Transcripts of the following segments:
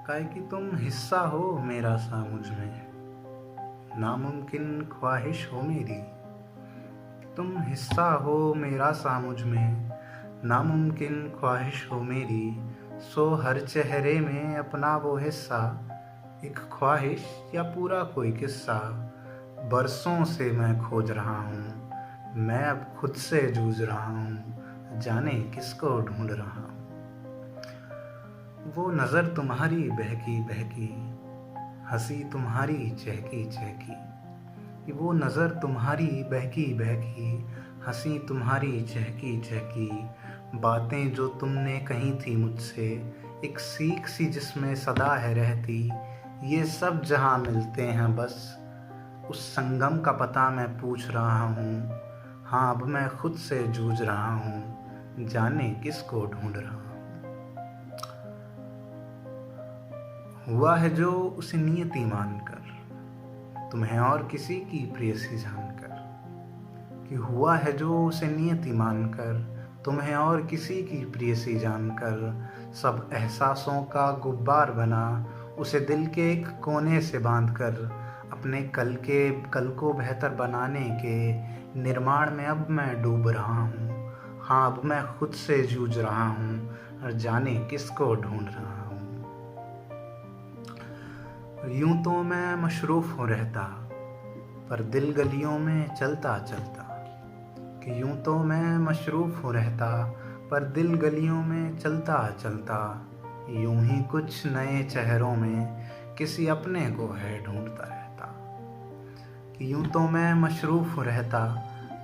काहे कि तुम हिस्सा हो मेरा सा मुझ में, नामुमकिन ख्वाहिश हो मेरी। तुम हिस्सा हो मेरा सा मुझ में, नामुमकिन ख्वाहिश हो मेरी। सो हर चेहरे में अपना वो हिस्सा, एक ख्वाहिश या पूरा कोई किस्सा। बरसों से मैं खोज रहा हूँ, मैं अब खुद से जूझ रहा हूँ, जाने किसको ढूंढ रहा हूँ। वो नज़र तुम्हारी बहकी बहकी, हंसी तुम्हारी चहकी चहकी। कि वो नज़र तुम्हारी बहकी बहकी, हंसी तुम्हारी चहकी चहकी। बातें जो तुमने कही थी मुझसे, एक सीख सी जिसमें सदा है रहती। ये सब जहाँ मिलते हैं बस, उस संगम का पता मैं पूछ रहा हूँ। हाँ अब मैं खुद से जूझ रहा हूँ, जाने किसको ढूंढ रहा हूँ। हुआ है जो उसे नियति मानकर, तुम्हें और किसी की प्रेयसी जानकर। कि हुआ है जो उसे नियति मानकर, तुम्हें और किसी की प्रेयसी जानकर। सब एहसासों का गुब्बार बना, उसे दिल के एक कोने से बांधकर। अपने कल को बेहतर बनाने के निर्माण में अब मैं डूब रहा हूँ। हाँ अब मैं खुद से जूझ रहा हूँ, और जाने किसको ढूंढ रहा हूँ। यूं तो मैं मशरूफ हूँ रहता, पर दिल गलियों में चलता चलता। कि यूं तो मैं मशरूफ हूँ रहता, पर दिल गलियों में चलता चलता। यूं ही कुछ नए चेहरों में किसी अपने को है ढूंढता रहता। कि यूं तो मैं मशरूफ हूँ रहता,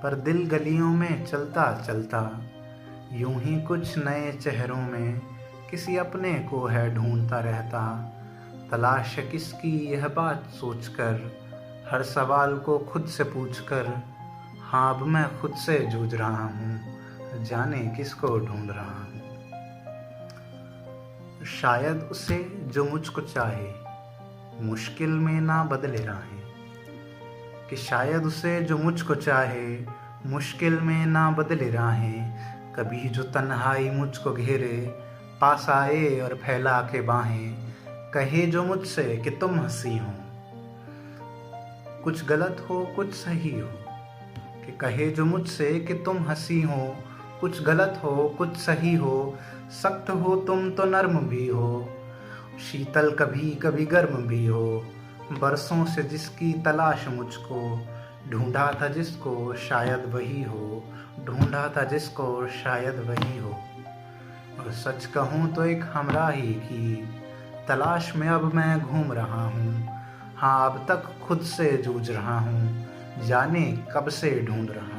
पर दिल गलियों में चलता चलता। यूं ही कुछ नए चेहरों में किसी अपने को है ढूंढता रहता। तलाश किसकी यह बात सोचकर, हर सवाल को खुद से पूछकर। हाँ अब मैं खुद से जूझ रहा हूँ, जाने किसको ढूंढ रहा हूँ। शायद उसे जो मुझको चाहे, मुश्किल में ना बदले राहें। कि शायद उसे जो मुझको चाहे, मुश्किल में ना बदले राहें। कभी जो तन्हाई मुझको घेरे, पास आए और फैला के बाहें। कहे जो मुझसे कि तुम हंसी हो, कुछ गलत हो कुछ सही हो। कि कहे जो मुझसे कि तुम हंसी हो, कुछ गलत हो कुछ सही हो। सख्त हो तुम तो नर्म भी हो, शीतल कभी कभी गर्म भी हो। बरसों से जिसकी तलाश मुझको, ढूंढा था जिसको शायद वही हो। ढूंढा था जिसको शायद वही हो। और सच कहूँ तो एक हमराही की तलाश में अब मैं घूम रहा हूँ। हाँ अब तक खुद से जूझ रहा हूँ, जाने कब से ढूंढ रहा हूँ।